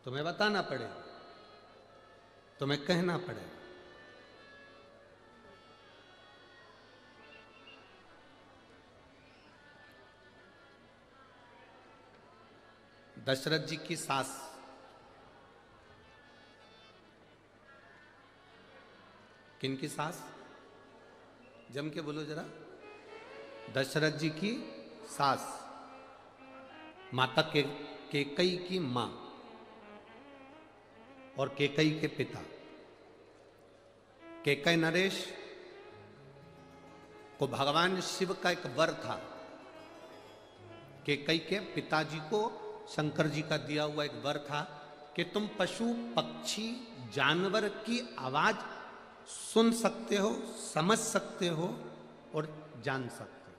तुम्हें बताना पड़ेगा, तुम्हें कहना पड़ेगा। दशरथ जी की सास किनकी सास? जम के बोलो जरा। दशरथ जी की सास, माता केकई की मां और केकई के पिता। केकई नरेश को भगवान शिव का एक वर था। केकई के पिताजी को शंकर जी का दिया हुआ एक वर था कि तुम पशु पक्षी जानवर की आवाज सुन सकते हो, समझ सकते हो और जान सकते हो।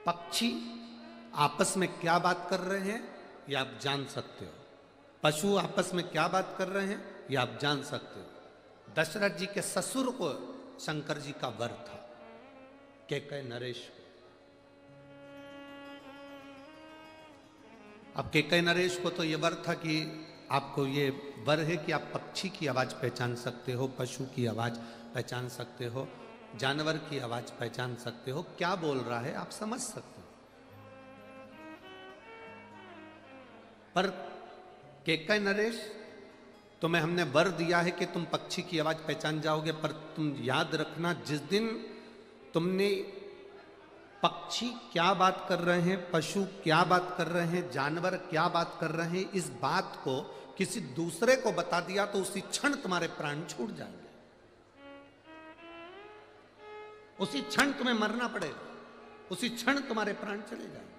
पक्षी आपस में क्या बात कर रहे हैं ये आप जान सकते हो, पशु आपस में क्या बात कर रहे हैं ये आप जान सकते हो। दशरथ जी के ससुर को शंकर जी का वर था, केकई नरेश को। अब केकई नरेश को तो ये वर था कि आपको ये वर है कि आप पक्षी की आवाज पहचान सकते हो, पशु की आवाज पहचान सकते हो, जानवर की आवाज पहचान सकते हो, क्या बोल रहा है आप समझ सकते हो। पर केकई नरेश, तुम्हें हमने वर दिया है कि तुम पक्षी की आवाज पहचान जाओगे, पर तुम याद रखना जिस दिन तुमने पक्षी क्या बात कर रहे हैं, पशु क्या बात कर रहे हैं, जानवर क्या बात कर रहे हैं, इस बात को किसी दूसरे को बता दिया तो उसी क्षण तुम्हारे प्राण छूट जाएंगे, उसी क्षण तुम्हें मरना पड़ेगा, उसी क्षण तुम्हारे प्राण चले जाएंगे।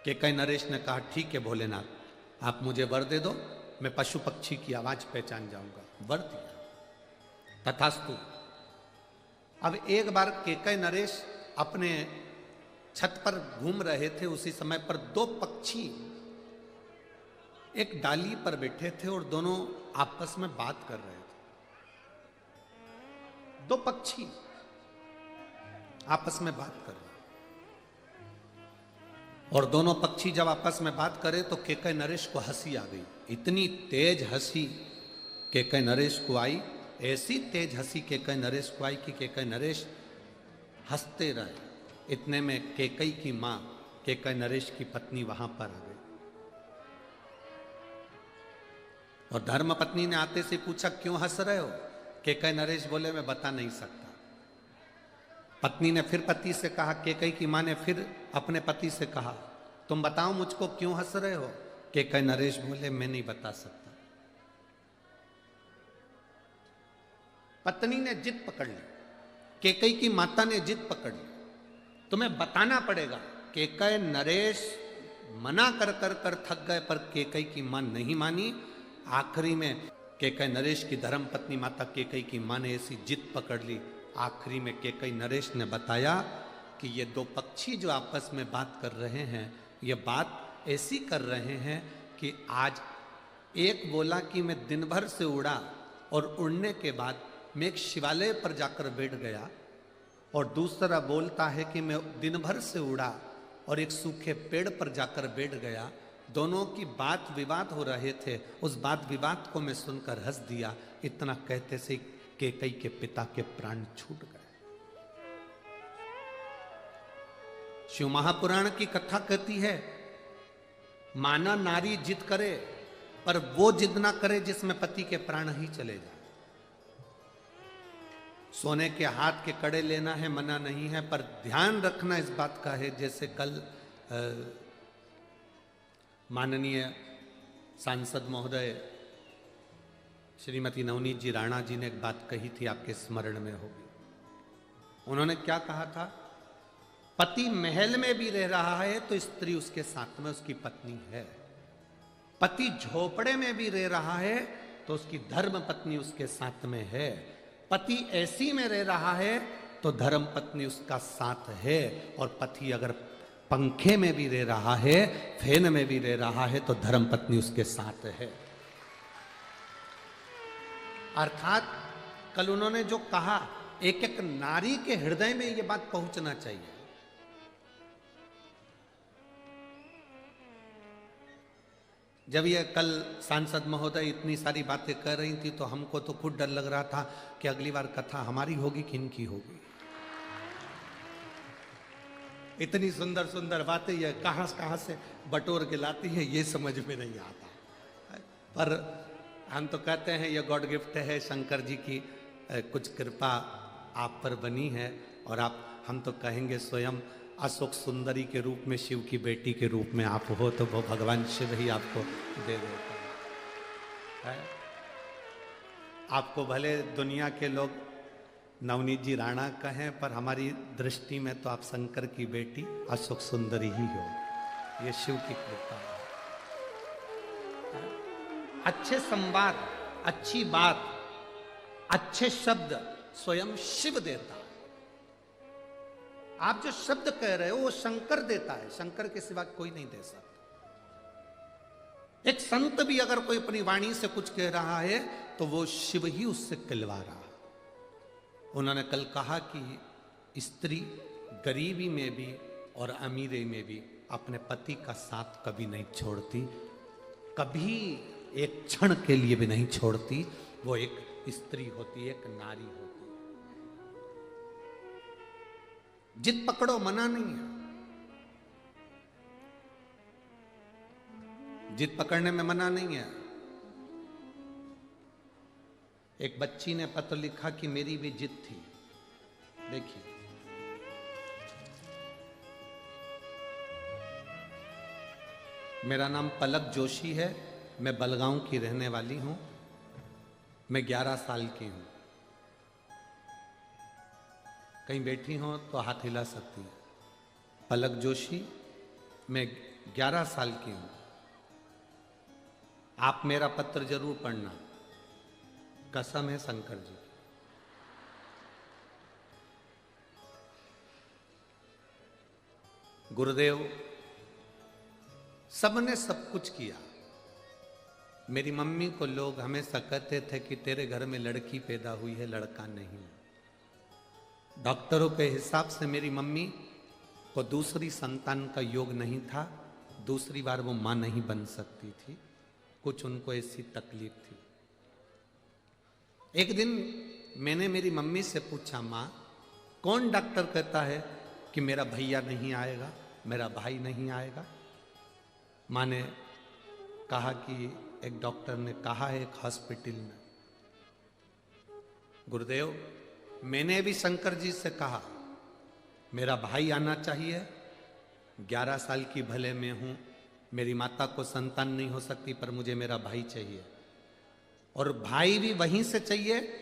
केकई नरेश ने कहा ठीक है भोलेनाथ, आप मुझे वर दे दो, मैं पशु पक्षी की आवाज पहचान जाऊंगा। वर दिया, तथास्तु। अब एक बार केकई नरेश अपने छत पर घूम रहे थे, उसी समय पर दो पक्षी एक डाली पर बैठे थे और दोनों आपस में बात कर रहे थे। दो पक्षी आपस में बात कर रहे, और दोनों पक्षी जब आपस में बात करे तो केकई नरेश को हंसी आ गई। इतनी तेज हंसी केकई नरेश को आई, ऐसी तेज हंसी केकई नरेश को आई कि केकई नरेश हंसते रहे। इतने में केकई की मां, केकई नरेश की पत्नी वहां पर आ गई और धर्म पत्नी ने आते से पूछा क्यों हंस रहे हो? केकई नरेश बोले मैं बता नहीं सकता। पत्नी ने फिर पति से कहा, केकई की मां ने फिर अपने पति से कहा तुम बताओ मुझको क्यों हंस रहे हो? केकई नरेश बोले मैं नहीं बता सकता। पत्नी ने जिद पकड़ ली, केकई की माता ने जिद पकड़ ली, तुम्हें बताना पड़ेगा। केकई नरेश मना कर कर कर थक गए, पर केकई की मां नहीं मानी। आखिरी में केकई नरेश की धर्म पत्नी माता केकई की मां ने ऐसी जिद पकड़ ली, आखिरी में केकई नरेश ने बताया कि ये दो पक्षी जो आपस में बात कर रहे हैं, ये बात ऐसी कर रहे हैं कि आज एक बोला कि मैं दिन भर से उड़ा और उड़ने के बाद मैं एक शिवालय पर जाकर बैठ गया, और दूसरा बोलता है कि मैं दिन भर से उड़ा और एक सूखे पेड़ पर जाकर बैठ गया। दोनों की बात विवाद हो रहे थे, उस बात विवाद को मैं सुनकर हंस दिया। इतना कहते से केकई के पिता के प्राण छूट गए। शिव महापुराण की कथा कहती है माना नारी जिद करे, पर वो जिद ना करे जिसमें पति के प्राण ही चले जाए। सोने के हाथ के कड़े लेना है मना नहीं है, पर ध्यान रखना इस बात का है, जैसे कल माननीय सांसद महोदय श्रीमती नवनीत जी राणा जी ने एक बात कही थी, आपके स्मरण में होगी। उन्होंने क्या कहा था? पति महल में भी रह रहा है तो स्त्री उसके साथ में उसकी पत्नी है, पति झोपड़े में भी रह रहा है तो उसकी धर्म पत्नी उसके साथ में है, पति एसी में रह रहा है तो धर्म पत्नी उसका साथ है, और पति अगर पंखे में भी रह रहा है, फैन में भी रह रहा है तो धर्म पत्नी उसके साथ है। अर्थात कल उन्होंने जो कहा, एक एक नारी के हृदय में यह बात पहुंचना चाहिए। जब ये कल सांसद महोदय इतनी सारी बातें कर रही थी तो हमको तो खुद डर लग रहा था कि अगली बार कथा हमारी होगी कि इनकी होगी। इतनी सुंदर सुंदर बातें ये कहां से बटोर के लाती है ये समझ में नहीं आता। पर हम तो कहते हैं ये गॉड गिफ्ट है, शंकर जी की कुछ कृपा आप पर बनी है। और आप, हम तो कहेंगे स्वयं अशोक सुंदरी के रूप में शिव की बेटी के रूप में आप हो, तो वो भगवान शिव ही आपको दे देता है। आपको भले दुनिया के लोग नवनीत जी राणा कहें, पर हमारी दृष्टि में तो आप शंकर की बेटी अशोक सुंदरी ही हो। ये शिव की कृपा है। अच्छे संवाद, अच्छी बात, अच्छे शब्द स्वयं शिव देता है। आप जो शब्द कह रहे हो वो शंकर देता है, शंकर के सिवा कोई नहीं दे सकता। एक संत भी अगर कोई अपनी वाणी से कुछ कह रहा है तो वो शिव ही उससे कहलवा रहा है। उन्होंने कल कहा कि स्त्री गरीबी में भी और अमीरी में भी अपने पति का साथ कभी नहीं छोड़ती, कभी एक क्षण के लिए भी नहीं छोड़ती। वो एक स्त्री होती है, एक नारी होती है। जिद पकड़ो, मना नहीं है। जिद पकड़ने में मना नहीं है। एक बच्ची ने पत्र लिखा कि मेरी भी जिद थी। देखिए, मेरा नाम पलक जोशी है, मैं बलगांव की रहने वाली हूं, मैं 11 साल की हूं। कहीं बैठी हो तो हाथ हिला सकती है। पलक जोशी, मैं 11 साल की हूं। आप मेरा पत्र जरूर पढ़ना, कसम है शंकर जी। गुरुदेव, सबने सब कुछ किया। मेरी मम्मी को लोग हमेशा कहते थे कि तेरे घर में लड़की पैदा हुई है, लड़का नहीं। डॉक्टरों के हिसाब से मेरी मम्मी को दूसरी संतान का योग नहीं था, दूसरी बार वो मां नहीं बन सकती थी, कुछ उनको ऐसी तकलीफ थी। एक दिन मैंने मेरी मम्मी से पूछा, मां, कौन डॉक्टर कहता है कि मेरा भैया नहीं आएगा, मेरा भाई नहीं आएगा? मां ने कहा कि एक डॉक्टर ने कहा है एक हॉस्पिटल में। गुरुदेव, मैंने भी शंकर जी से कहा मेरा भाई आना चाहिए। 11 साल की भले मैं हूं, मेरी माता को संतान नहीं हो सकती, पर मुझे मेरा भाई चाहिए। और भाई भी वहीं से चाहिए।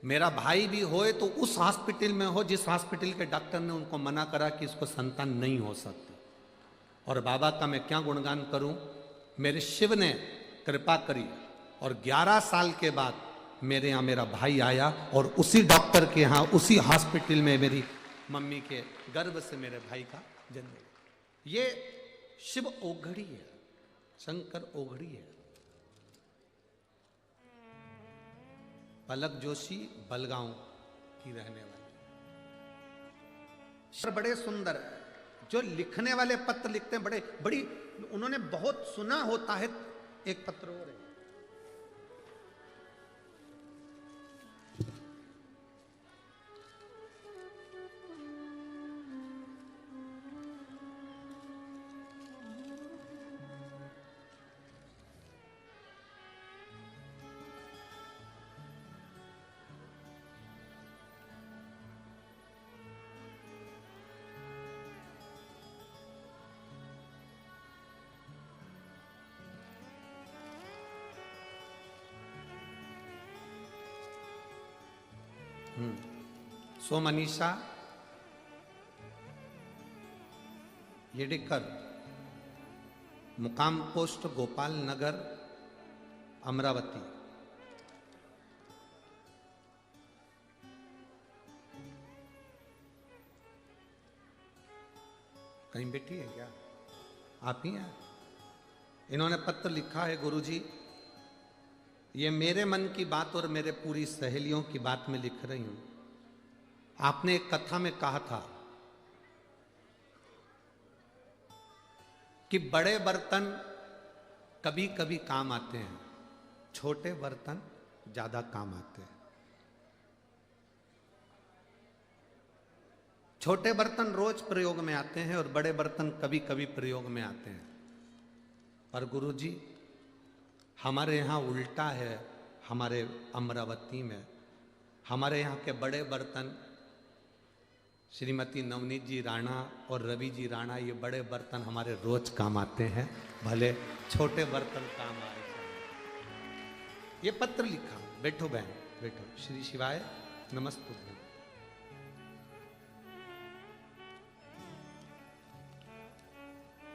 मेरा भाई भी होए तो उस हॉस्पिटल में हो जिस हॉस्पिटल के डॉक्टर ने उनको मना करा कि इसको संतान नहीं हो सकती। और बाबा का मैं क्या गुणगान करूं, मेरे शिव ने कृपा करी और 11 साल के बाद मेरे यहाँ मेरा भाई आया और उसी डॉक्टर के यहाँ, उसी हॉस्पिटल में मेरी मम्मी के गर्भ से मेरे भाई का जन्म हुआ। ये शिव ओघड़ी है, शंकर ओघड़ी है। पलक जोशी बलगांव की रहने वाली। बड़े सुंदर है। जो लिखने वाले पत्र लिखते हैं, बड़ी उन्होंने बहुत सुना होता है। एक पत्र और है, सो मनीषा येडेकर, मुकाम पोस्ट गोपाल नगर, अमरावती। कहीं बैठी है क्या? आप ही हैं? इन्होंने पत्र लिखा है, गुरुजी ये मेरे मन की बात और मेरे पूरी सहेलियों की बात में लिख रही हूं। आपने एक कथा में कहा था कि बड़े बर्तन कभी कभी काम आते हैं, छोटे बर्तन ज्यादा काम आते हैं। छोटे बर्तन रोज प्रयोग में आते हैं और बड़े बर्तन कभी कभी प्रयोग में आते हैं। पर गुरुजी हमारे यहाँ उल्टा है। हमारे अमरावती में हमारे यहाँ के बड़े बर्तन, श्रीमती नवनीत जी राणा और रवि जी राणा, ये बड़े बर्तन हमारे रोज काम आते हैं, भले छोटे बर्तन काम आए। ये पत्र लिखा, बैठो बहन बैठो। श्री शिवाय नमस्तुभ्यं।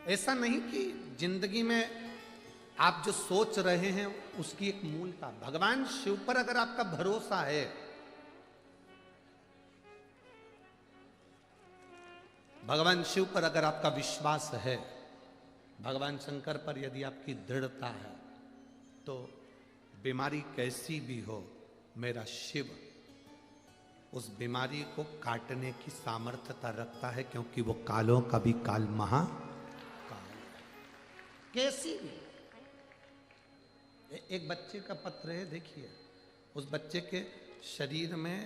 ऐसा नहीं कि जिंदगी में आप जो सोच रहे हैं उसकी एक मूलता, भगवान शिव पर अगर आपका भरोसा है, भगवान शिव पर अगर आपका विश्वास है, भगवान शंकर पर यदि आपकी दृढ़ता है, तो बीमारी कैसी भी हो, मेरा शिव उस बीमारी को काटने की सामर्थ्यता रखता है, क्योंकि वो कालों का भी काल महा काल है। कैसी भी। एक बच्चे का पत्र है, देखिए। उस बच्चे के शरीर में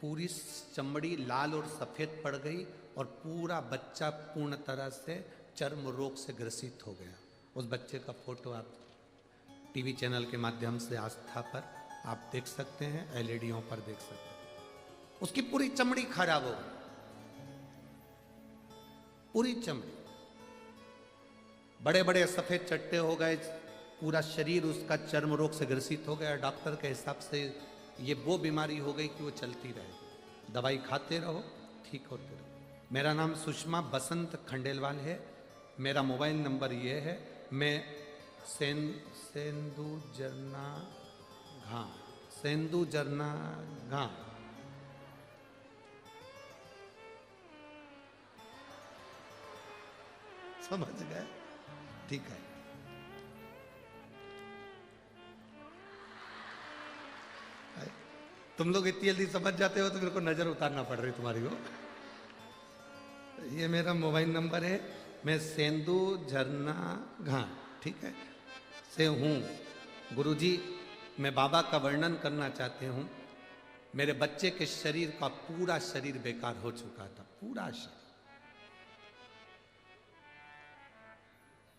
पूरी चमड़ी लाल और सफेद पड़ गई और पूरा बच्चा पूर्ण तरह से चर्म रोग से ग्रसित हो गया। उस बच्चे का फोटो आप टीवी चैनल के माध्यम से आस्था पर आप देख सकते हैं, एलईडीओं पर देख सकते हैं। उसकी पूरी चमड़ी खराब हो गई, पूरी चमड़ी, बड़े बड़े सफेद चट्टे हो गए, पूरा शरीर उसका चर्म रोग से ग्रसित हो गया। डॉक्टर के हिसाब से ये वो बीमारी हो गई कि वो चलती रहे, दवाई खाते रहो ठीक होते रहो। मेरा नाम सुषमा बसंत खंडेलवाल है। मेरा मोबाइल नंबर ये है। मैं सेंदू जरना घा समझ गए? ठीक है। तुम लोग इतनी जल्दी समझ जाते हो तो मेरे को नजर उतारना पड़ रही तुम्हारी को। ये मेरा मोबाइल नंबर है। मैं सेंदू झरना घाट, ठीक है, से हूँ। गुरुजी, मैं बाबा का वर्णन करना चाहती हूँ। मेरे बच्चे के शरीर का पूरा शरीर बेकार हो चुका था, पूरा शरीर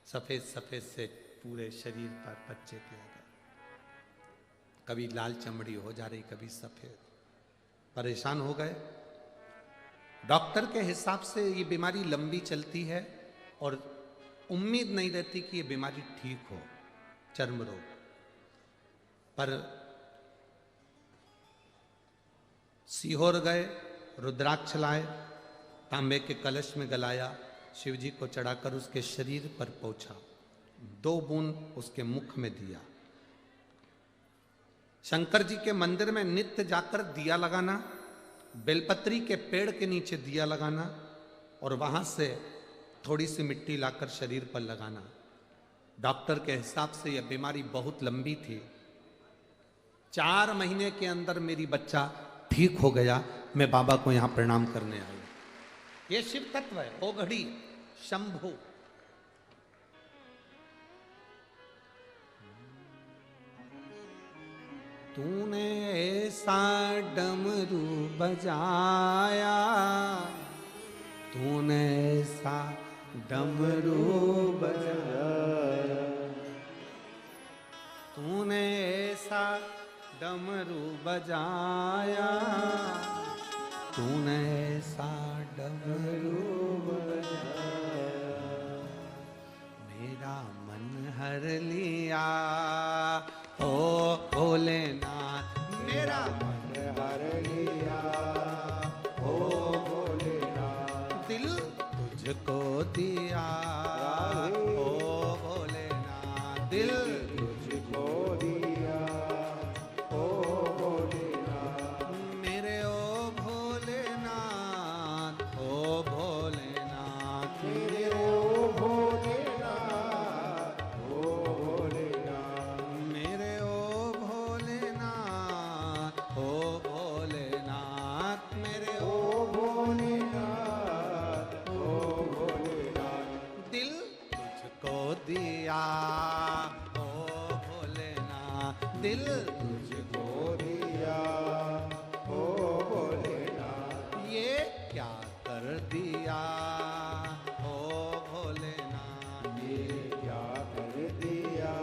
सफेद सफेद से पूरे शरीर पर बच्चे के आ गए। कभी लाल चमड़ी हो जा रही, कभी सफेद। परेशान हो गए। डॉक्टर के हिसाब से ये बीमारी लंबी चलती है और उम्मीद नहीं रहती कि ये बीमारी ठीक हो, चर्म रोग। पर सीहोर गए, रुद्राक्ष लाए, तांबे के कलश में गलाया, शिव जी को चढ़ाकर उसके शरीर पर पोंछा, 2 बूंद उसके मुख में दिया। शंकर जी के मंदिर में नित्य जाकर दिया लगाना, बेलपत्री के पेड़ के नीचे दिया लगाना और वहां से थोड़ी सी मिट्टी लाकर शरीर पर लगाना। डॉक्टर के हिसाब से यह बीमारी बहुत लंबी थी। 4 महीने के अंदर मेरी बच्चा ठीक हो गया। मैं बाबा को यहां प्रणाम करने आई। ये शिव तत्व है, ओ घड़ी शंभु। तूने ऐसा डमरू बजाया, तूने ऐसा डमरू बजाया, तूने ऐसा डमरू बजाया, तूने ऐसा डमरू बजाया, मेरा मन हर लिया ओ भोलेनाथ, मेरा मन हर लिया ओ भोलेनाथ, दिल तुझको दिया ओ भोलेनाथ, दिल तुझको दिया ओ भोलेनाथ, मेरे ओ भोलेनाथ, ओ भोलेनाथ, मेरे ओ भोलेनाथ, दिया ओ भोलेनाथ, दिल तुझको दिया ओ भोलेनाथ, ये क्या कर दिया ओ भोलेनाथ, ये क्या कर दिया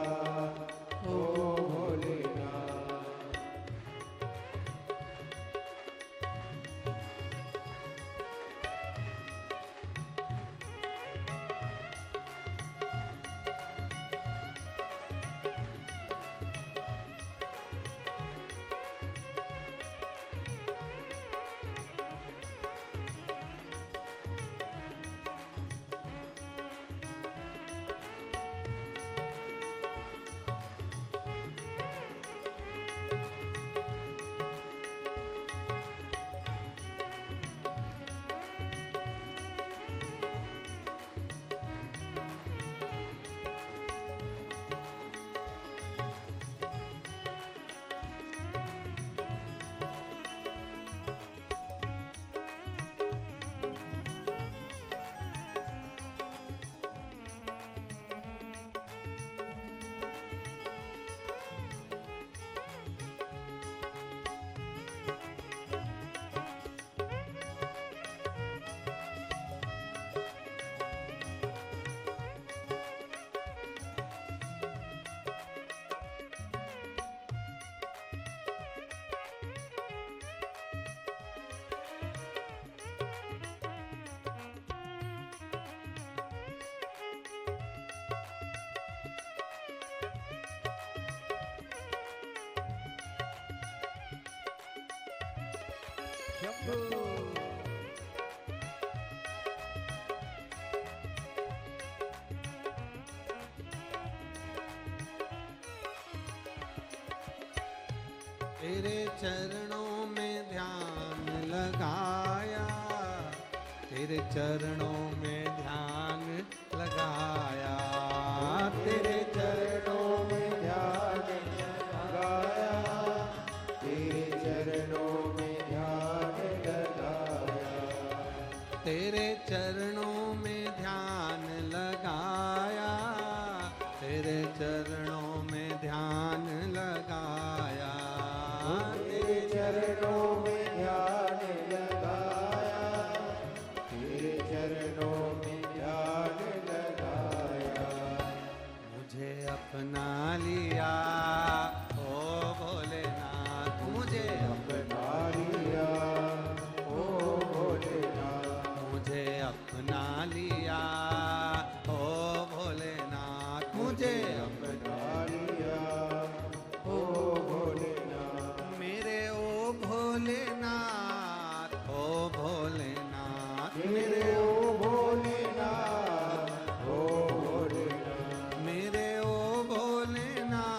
ओ भोलेनाथ। तेरे चरणों में ध्यान लगाया, तेरे चरणों में ध्यान लगाया, तेरे चरणों में ध्यान लगाया, तेरे चरणों में ध्यान लगाया, तेरे चरणों में ध्यान लगाया, तेरे चरणों में ध्यान लगाया, तेरे चरणों में ध्यान लगाया, तेरे चरणों में ध्यान लगाया। मुझे अपना लिया ओ भोलेनाथ, मुझे अपना लिया ओ भोलेनाथ, मुझे अपना लिया ओ भोलेनाथ, मुझे अपना लिया ओ भोलेनाथ, मेरे ओ भोलेनाथ, ओ भोलेनाथ, मेरे ओ भोलेनाथ, ओ भोलेनाथ, मेरे ओ भोलेनाथ,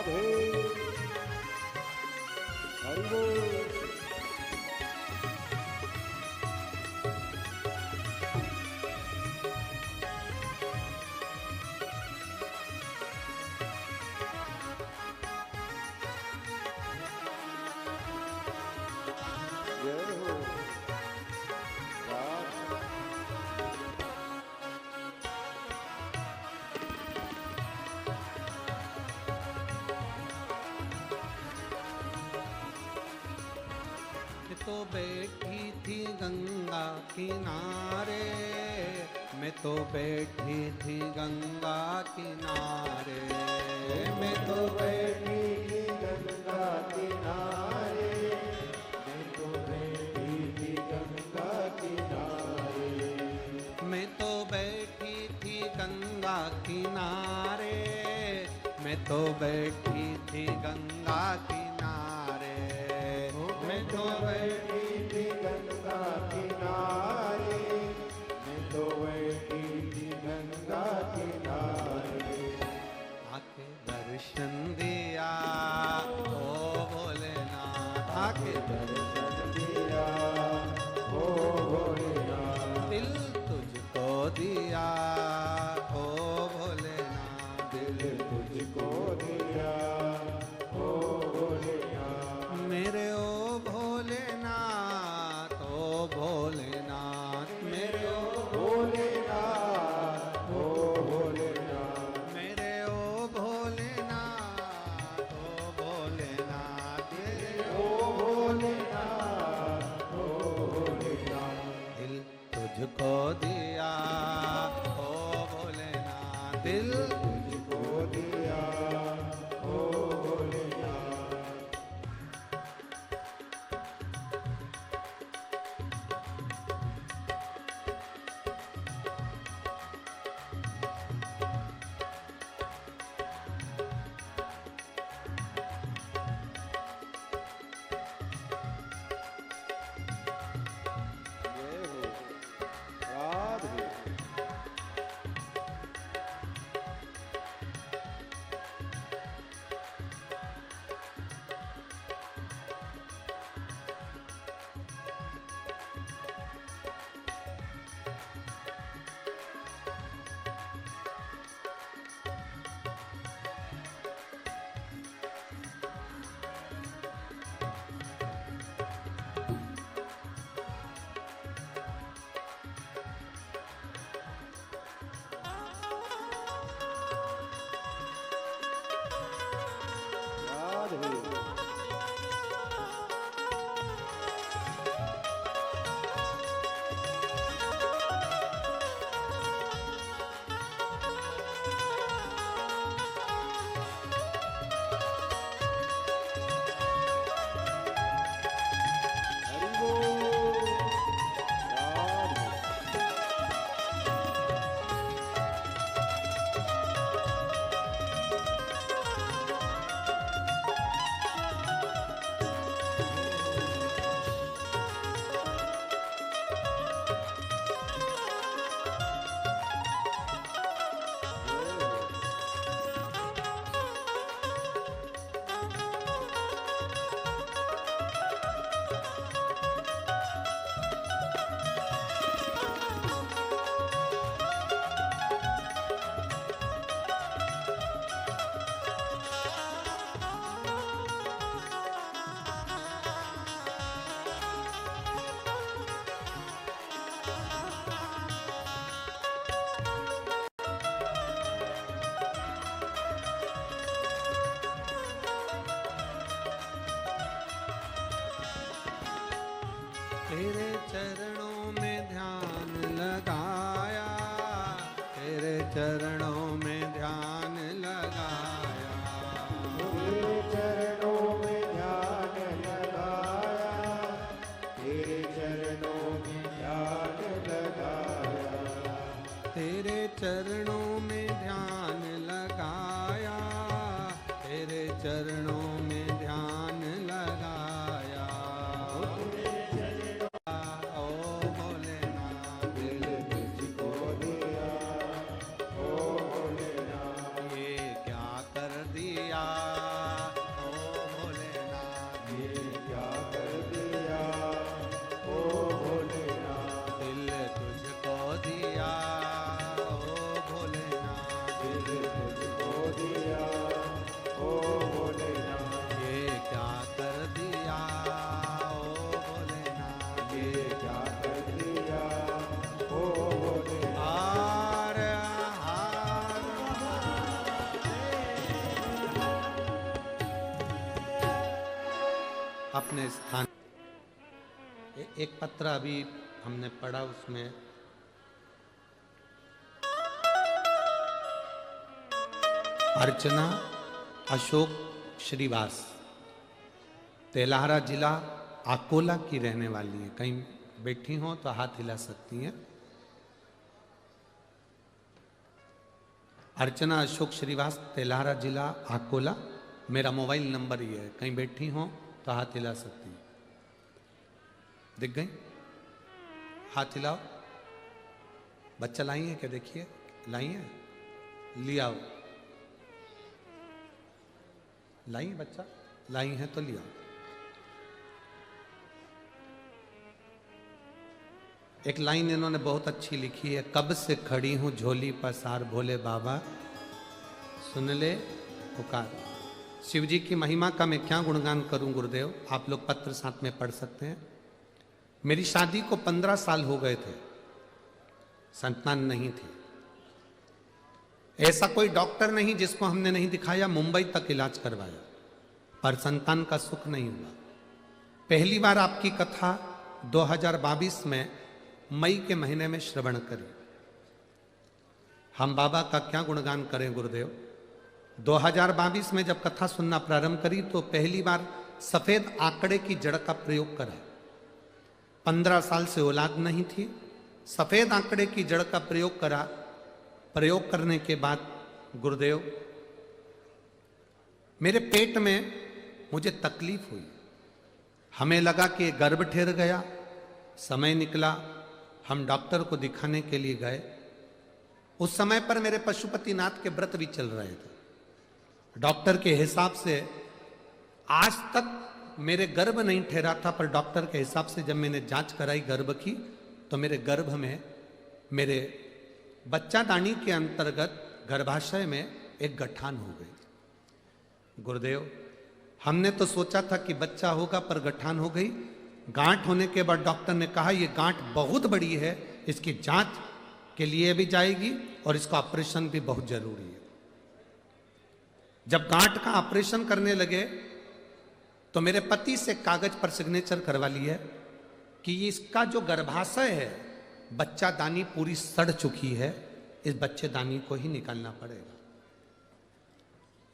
राधे हरि बोल जय हो राम मैं तो बैठी थी गंगा किनारे, मैं तो बैठी थी गंगा किनारे, मैं तो बैठी थी गंगा किनारे मैं तो बैठी थी गंगा किनारे मैं तो बैठी थी गंगा किनारे, मैं तो बैठी थी गंगा किनारे, मैं तो बैठी थी गंगा किनारे मैं तो बैठी थी गंगा किनारे आके दर्शन दिया ओ भोलेनाथ, आके दर्शन दिया ओ भोलेनाथ दिल तुझको दिया ओ भोलेनाथ, दिल तुझको दिया ओ भोलेनाथ मेरे ओ भोलेनाथ, ओ भोलेनाथ, मेरे ओ भोलेनाथ ओ भोलेनाथ मेरे ओ भोलेनाथ, ओ भोलेनाथ, मेरे ओ भोलेनाथ ओ भोलेनाथ दिल तुझको दिया ओ भोलेनाथ, दिल तुझको दिया ओ भोलेनाथ जय हो राधे राधे हरि बोल राधे तेरे चरणों में ध्यान लगाया, तेरे चरणों में ध्यान लगाया, तेरे चरणों में ध्यान लगाया तेरे चरणों में ध्यान लगाया तेरे चरणों में ध्यान लगाया, तेरे चरणों में ध्यान लगाया, ओ भोलेनाथ, दिल तुझको दिया ओ भोलेनाथ ये क्या कर दिया अपने स्थान। एक पत्र अभी हमने पढ़ा, उसमें अर्चना अशोक श्रीवास, तेल्हारा जिला अकोला की रहने वाली है। कहीं बैठी हो तो हाथ हिला सकती हैं। अर्चना अशोक श्रीवास, तेल्हारा जिला अकोला। मेरा मोबाइल नंबर ये है, कहीं बैठी हो तो हाथ हिला सकती हैं। दिख गई? हाथ हिलाओ। बच्चा लाई है क्या? देखिए लाई है, लिया आओ। लाई है बच्चा? लाई है तो लिया। एक लाइन इन्होंने बहुत अच्छी लिखी है, कब से खड़ी हूं झोली पसार भोले बाबा सुन ले पुकार। शिव जी की महिमा का मैं क्या गुणगान करूं गुरुदेव, आप लोग पत्र साथ में पढ़ सकते हैं। मेरी शादी को 15 साल हो गए थे, संतान नहीं थी। ऐसा कोई डॉक्टर नहीं जिसको हमने नहीं दिखाया, मुंबई तक इलाज करवाया, पर संतान का सुख नहीं हुआ। पहली बार आपकी कथा 2022 में मई के महीने में श्रवण करी। हम बाबा का क्या गुणगान करें गुरुदेव। 2022 में जब कथा सुनना प्रारंभ करी तो पहली बार सफेद आंकड़े की जड़ का प्रयोग करा। 15 साल से औलाद नहीं थी, सफेद आंकड़े की जड़ का प्रयोग करा। प्रयोग करने के बाद गुरुदेव मेरे पेट में मुझे तकलीफ हुई। हमें लगा कि गर्भ ठहर गया। समय निकला, हम डॉक्टर को दिखाने के लिए गए। उस समय पर मेरे पशुपतिनाथ के व्रत भी चल रहे थे। डॉक्टर के हिसाब से आज तक मेरे गर्भ नहीं ठहरा था, पर डॉक्टर के हिसाब से जब मैंने जांच कराई गर्भ की तो मेरे गर्भ में, मेरे बच्चादानी के अंतर्गत गर्भाशय में एक गठान हो गई। गुरुदेव हमने तो सोचा था कि बच्चा होगा, पर गठान हो गई। गांठ होने के बाद डॉक्टर ने कहा ये गांठ बहुत बड़ी है, इसकी जांच के लिए भी जाएगी और इसका ऑपरेशन भी बहुत जरूरी है। जब गांठ का ऑपरेशन करने लगे तो मेरे पति से कागज पर सिग्नेचर करवा लिया कि इसका जो गर्भाशय है, बच्चादानी पूरी सड़ चुकी है, इस बच्चेदानी को ही निकालना पड़ेगा।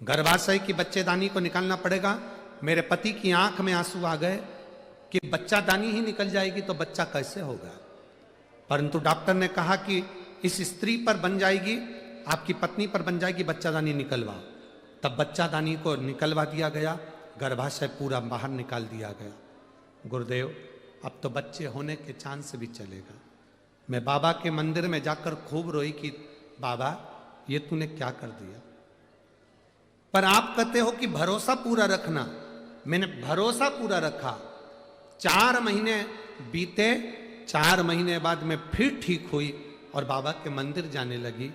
गर्भाशय की बच्चेदानी को निकालना पड़ेगा। मेरे पति की आंख में आंसू आ गए कि बच्चादानी ही निकल जाएगी तो बच्चा कैसे होगा। परंतु डॉक्टर ने कहा कि इस स्त्री पर बन जाएगी, आपकी पत्नी पर बन जाएगी, बच्चादानी निकलवाओ। तब बच्चादानी को निकलवा दिया गया, गर्भाशय पूरा बाहर निकाल दिया गया। गुरुदेव अब तो बच्चे होने के चांस भी चलेगा। मैं बाबा के मंदिर में जाकर खूब रोई कि बाबा ये तूने क्या कर दिया। पर आप कहते हो कि भरोसा पूरा रखना। मैंने भरोसा पूरा रखा। 4 महीने बीते, 4 महीने बाद मैं फिर ठीक हुई और बाबा के मंदिर जाने लगी।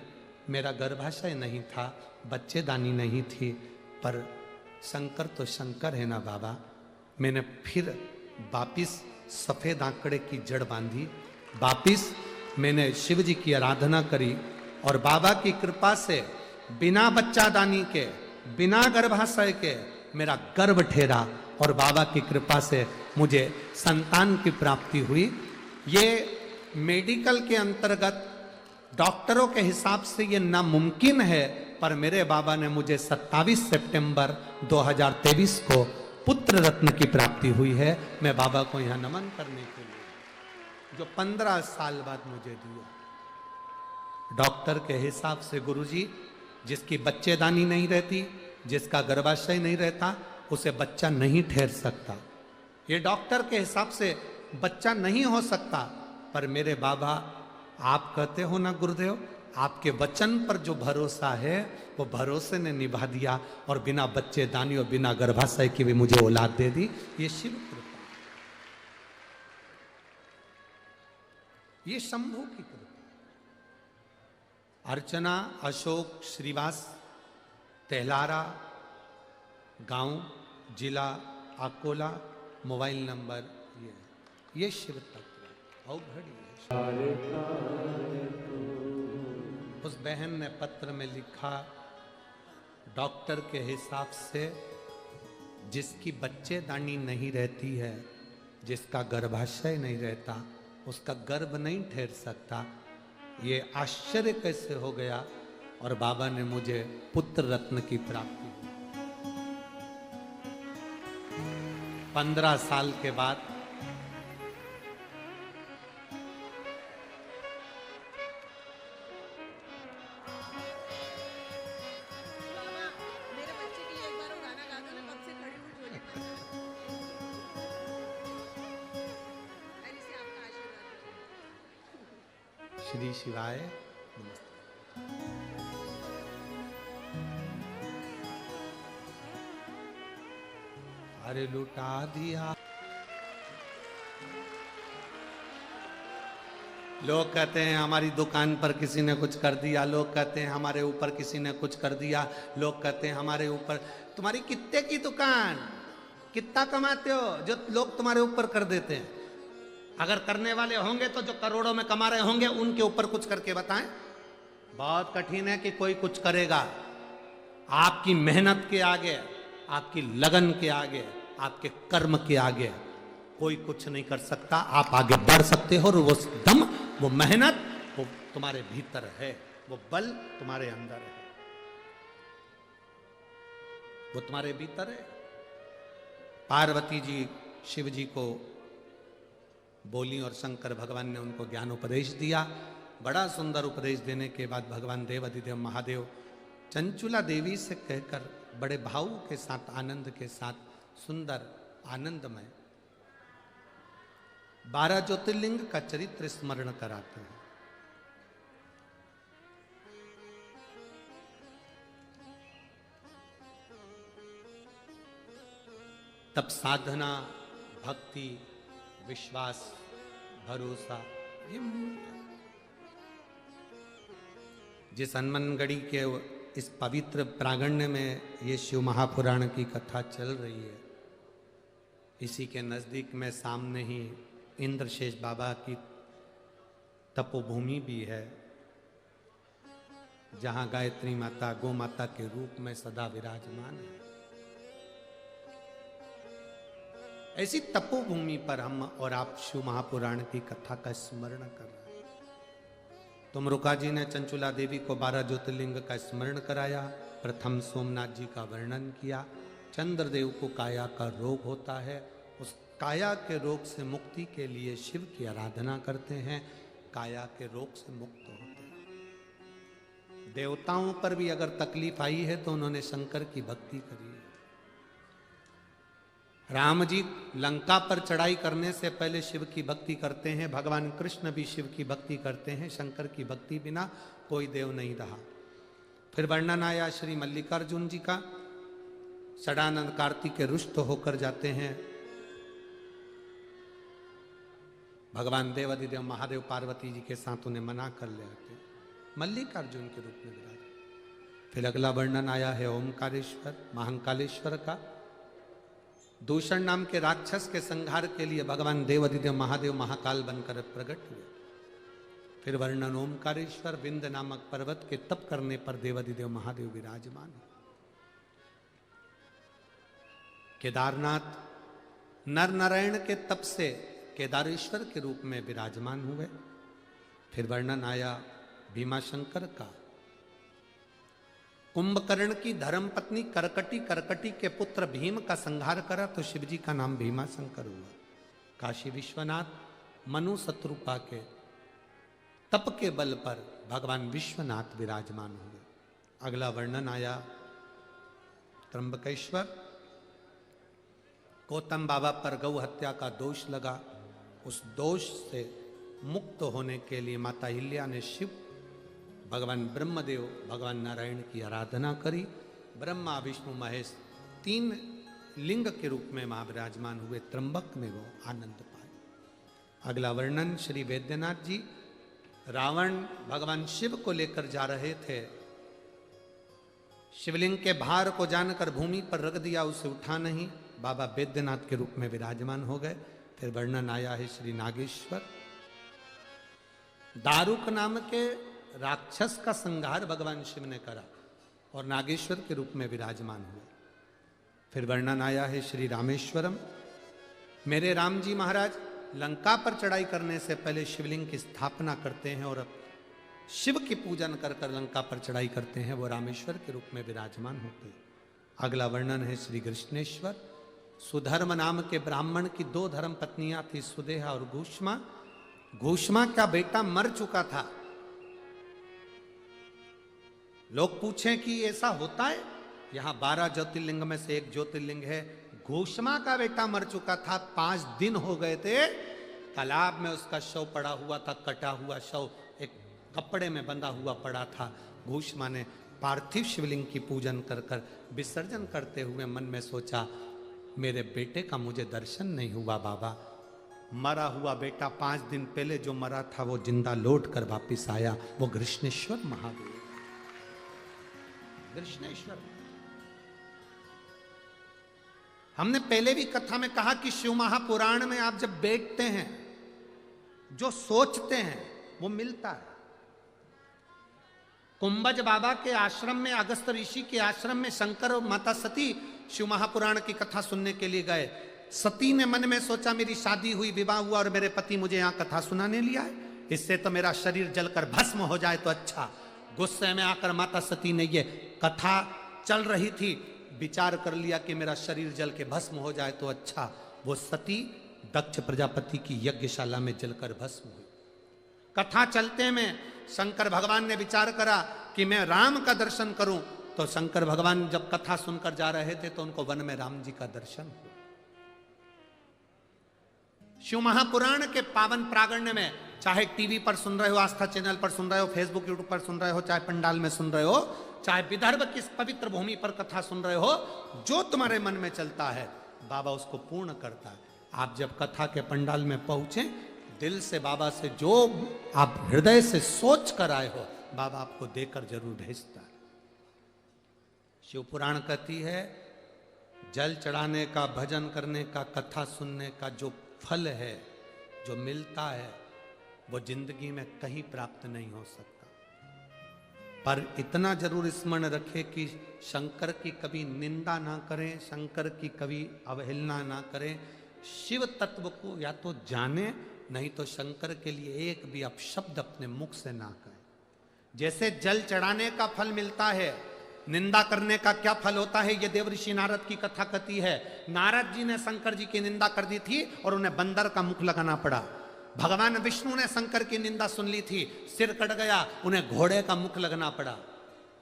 मेरा गर्भाशय नहीं था, बच्चेदानी नहीं थी, पर शंकर तो शंकर है ना बाबा। मैंने फिर वापिस सफेद आंकड़े की जड़ बांधी, वापिस मैंने शिव जी की आराधना करी और बाबा की कृपा से बिना बच्चादानी के, बिना गर्भाशय के मेरा गर्भ ठहरा और बाबा की कृपा से मुझे संतान की प्राप्ति हुई। ये मेडिकल के अंतर्गत डॉक्टरों के हिसाब से ये नामुमकिन है, पर मेरे बाबा ने मुझे 27 सितंबर 2023 को पुत्र रत्न की प्राप्ति हुई है। मैं बाबा को यहाँ नमन करने के लिए, जो 15 साल बाद मुझे दिया। डॉक्टर के हिसाब से गुरुजी, जिसकी बच्चेदानी नहीं रहती, जिसका गर्भाशय नहीं रहता, उसे बच्चा नहीं ठहर सकता। ये डॉक्टर के हिसाब से बच्चा नहीं हो सकता, पर मेरे बाबा आप कहते हो ना गुरुदेव, आपके वचन पर जो भरोसा है वो भरोसे ने निभा दिया और बिना बच्चेदानी और बिना गर्भाशय की भी मुझे औलाद दे दी। ये शिव कृपा, ये शंभू की कृपा। अर्चना अशोक श्रीवास, तेल्हारा गांव, जिला अकोला, मोबाइल नंबर ये शिव तत्व अवघड़ी है। उस बहन ने पत्र में लिखा, डॉक्टर के हिसाब से जिसकी बच्चेदानी नहीं रहती है, जिसका गर्भाशय नहीं रहता, उसका गर्भ नहीं ठहर सकता। ये आश्चर्य कैसे हो गया? और बाबा ने मुझे पुत्र रत्न की प्राप्ति 15 साल के बाद। मेरे बच्चे के लिए एक बार वो गाना गा दो ना, कब से खड़ी हूँ झोली पर। अरे से आपका आशीर्वाद। श्री शिवाय नमस्ते। अरे लुटा दिया। लोग कहते हैं हमारी दुकान पर किसी ने कुछ कर दिया, लोग कहते हैं हमारे ऊपर किसी ने कुछ कर दिया, लोग कहते हैं हमारे ऊपर। तुम्हारी कितने की दुकान, कितना कमाते हो जो लोग तुम्हारे ऊपर कर देते हैं? अगर करने वाले होंगे तो जो करोड़ों में कमा रहे होंगे उनके ऊपर कुछ करके बताएं। बहुत कठिन है कि कोई कुछ करेगा। आपकी मेहनत के आगे, आपकी लगन के आगे, आपके कर्म के आगे कोई कुछ नहीं कर सकता। आप आगे बढ़ सकते हो और वो दम, वो मेहनत, वो तुम्हारे भीतर है, वो बल तुम्हारे अंदर है, वो तुम्हारे भीतर है। पार्वती जी शिव जी को बोली और शंकर भगवान ने उनको ज्ञान उपदेश दिया। बड़ा सुंदर उपदेश देने के बाद भगवान देव अधिदेव महादेव चंचुला देवी से कहकर बड़े भाव के साथ, आनंद के साथ, सुंदर आनंदमय 12 ज्योतिर्लिंग का चरित्र स्मरण कराते हैं। तब साधना, भक्ति, विश्वास, भरोसा, ये जिस हनुमानगढ़ी के इस पवित्र प्रांगण्य में ये शिव महापुराण की कथा चल रही है, इसी के नजदीक में सामने ही इंद्रशेष बाबा की तपोभूमि भी है, जहां गायत्री माता गौ माता के रूप में सदा विराजमान है। ऐसी तपोभूमि पर हम और आप शिव महापुराण की कथा का स्मरण कर रहे हैं। तुमरुका जी ने चंचुला देवी को 12 ज्योतिर्लिंग का स्मरण कराया। प्रथम सोमनाथ जी का वर्णन किया। चंद्रदेव को काया का रोग होता है, उस काया के रोग से मुक्ति के लिए शिव की आराधना करते हैं, काया के रोग से मुक्त होते हैं। देवताओं पर भी अगर तकलीफ आई है तो उन्होंने शंकर की भक्ति करी है। राम जी लंका पर चढ़ाई करने से पहले शिव की भक्ति करते हैं, भगवान कृष्ण भी शिव की भक्ति करते हैं। शंकर की भक्ति बिना कोई देव नहीं रहा। फिर वर्णन आया श्री मल्लिकार्जुन जी का। षडानंद कार्तिक के रुष्ट होकर जाते हैं। भगवान देव अधिदेव महादेव पार्वती जी के साथ उन्हें मना कर ले आते, मल्लिकार्जुन के रूप में विराज। फिर अगला वर्णन आया है ओमकारेश्वर महाकालेश्वर का। दूषण नाम के राक्षस के संहार के लिए भगवान देव अधिदेव महादेव महाकाल बनकर प्रकट हुए। फिर वर्णन ओमकारेश्वर विंध्य नामक पर्वत के तप करने पर देव अधिदेव महादेव विराजमान है। केदारनाथ नर नारायण के तप से केदारेश्वर के रूप में विराजमान हुए। फिर वर्णन आया भीमाशंकर का। कुंभकर्ण की धर्मपत्नी करकटी के पुत्र भीम का संहार करा तो शिवजी का नाम भीमाशंकर हुआ। काशी विश्वनाथ मनु शत्रुपा के तप के बल पर भगवान विश्वनाथ विराजमान हुए। अगला वर्णन आया त्र्यंबकेश्वर। गौतम बाबा पर गौ हत्या का दोष लगा, उस दोष से मुक्त होने के लिए माता हिल्या ने शिव, भगवान ब्रह्मदेव, भगवान नारायण की आराधना करी। ब्रह्मा विष्णु महेश 3 लिंग के रूप में महाविराजमान हुए। त्र्यंबक में वो आनंद पाए। अगला वर्णन श्री वैद्यनाथ जी। रावण भगवान शिव को लेकर जा रहे थे, शिवलिंग के भार को जानकर भूमि पर रख दिया, उसे उठा नहीं, बाबा वैद्यनाथ के रूप में विराजमान हो गए। फिर वर्णन आया है श्री नागेश्वर। दारुक नाम के राक्षस का संहार भगवान शिव ने करा और नागेश्वर के रूप में विराजमान हुए। फिर वर्णन आया है श्री रामेश्वरम। मेरे राम जी महाराज लंका पर चढ़ाई करने से पहले शिवलिंग की स्थापना करते हैं और शिव की पूजन कर कर लंका पर चढ़ाई करते हैं। वो रामेश्वर के रूप में विराजमान होते हैं। अगला वर्णन है श्री कृष्णेश्वर। सुधर्म नाम के ब्राह्मण की 2 धर्म पत्नियां थी, सुदेहा और घूष्मा। घूष्मा का बेटा मर चुका था। लोग पूछें कि ऐसा होता है? यहां 12 ज्योतिर्लिंग में से एक ज्योतिर्लिंग है। घूष्मा का बेटा मर चुका था, 5 दिन हो गए थे। तालाब में उसका शव पड़ा हुआ था, कटा हुआ शव एक कपड़े में बंधा हुआ पड़ा था। घूष्मा ने पार्थिव शिवलिंग की पूजन कर कर विसर्जन करते हुए मन में सोचा, मेरे बेटे का मुझे दर्शन नहीं हुआ बाबा। मरा हुआ बेटा 5 दिन पहले जो मरा था वो जिंदा लौट कर वापिस आया। वो कृष्णेश्वर महादेव, कृष्णेश्वर। हमने पहले भी कथा में कहा कि शिव महापुराण में आप जब बैठते हैं, जो सोचते हैं वो मिलता है। कुंभज बाबा के आश्रम में, अगस्त ऋषि के आश्रम में शंकर और माता सती शिव महापुराण की कथा सुनने के लिए गए। सती ने मन में सोचा, मेरी शादी हुई, विवाह हुआ और मेरे पति मुझे यहां कथा सुनाने लिया है, इससे तो मेरा शरीर जलकर भस्म हो जाए तो अच्छा। गुस्से में आकर माता सती ने, ये कथा चल रही थी, विचार कर लिया कि मेरा शरीर जल के भस्म हो जाए तो अच्छा। वो सती दक्ष प्रजापति की यज्ञशाला में जलकर भस्म हुई। कथा चलते में शंकर भगवान ने विचार करा कि मैं राम का दर्शन करूं। तो शंकर भगवान जब कथा सुनकर जा रहे थे तो उनको वन में राम जी का दर्शन हुआ। शिव महापुराण के पावन प्रांगण में, चाहे टीवी पर सुन रहे हो, आस्था चैनल पर सुन रहे हो, फेसबुक यूट्यूब पर सुन रहे हो, चाहे पंडाल में सुन रहे हो, चाहे विदर्भ की इस पवित्र भूमि पर कथा सुन रहे हो, जो तुम्हारे मन में चलता है बाबा उसको पूर्ण करता है। आप जब कथा के पंडाल में पहुंचे, दिल से बाबा से जो आप हृदय से सोच कर आए हो, बाबा आपको देकर जरूर भेजता है। शिव पुराण कहती है, जल चढ़ाने का, भजन करने का, कथा सुनने का जो फल है, जो मिलता है, वो जिंदगी में कहीं प्राप्त नहीं हो सकता। पर इतना जरूर स्मरण रखे कि शंकर की कभी निंदा ना करें, शंकर की कभी अवहेलना ना करें। शिव तत्व को या तो जाने, नहीं तो शंकर के लिए एक भी अपशब्द अपने मुख से ना कहें। जैसे जल चढ़ाने का फल मिलता है, निंदा करने का क्या फल होता है, ये देवऋषि नारद की कथा कहती है। नारद जी ने शंकर जी की निंदा कर दी थी और उन्हें बंदर का मुख लगाना पड़ा। भगवान विष्णु ने शंकर की निंदा सुन ली थी, सिर कट गया, उन्हें घोड़े का मुख लगना पड़ा।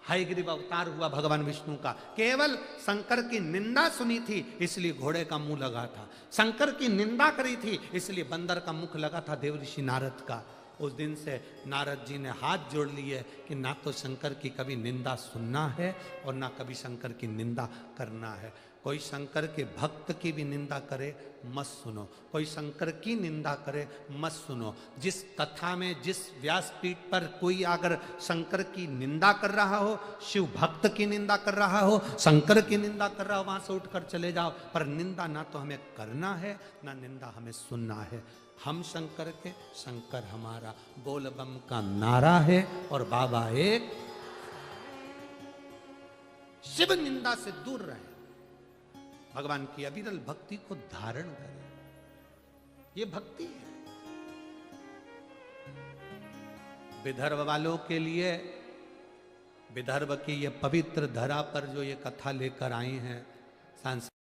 हयग्रीव अवतार हुआ भगवान विष्णु का, केवल शंकर की निंदा सुनी थी इसलिए घोड़े का मुंह लगा था। शंकर की निंदा करी थी इसलिए बंदर का मुख लगा था देवऋषि नारद का। उस दिन से नारद जी ने हाथ जोड़ लिए कि ना तो शंकर की कभी निंदा सुनना है और ना कभी शंकर की निंदा करना है। कोई शंकर के भक्त की भी निंदा करे मत सुनो, कोई शंकर की निंदा करे मत सुनो। जिस कथा में, जिस व्यासपीठ पर कोई अगर शंकर की निंदा कर रहा हो, शिव भक्त की निंदा कर रहा हो, शंकर की निंदा कर रहा हो, वहां से उठकर चले जाओ। पर निंदा ना तो हमें करना है, ना निंदा हमें सुनना है। हम शंकर के, शंकर हमारा, बोल बम का नारा है और बाबा एक। शिव निंदा से दूर रहे, भगवान की अविरल भक्ति को धारण करें, ये भक्ति है। विदर्भ वालों के लिए, विदर्भ की ये पवित्र धरा पर जो ये कथा लेकर आई हैं सांस्कृतिक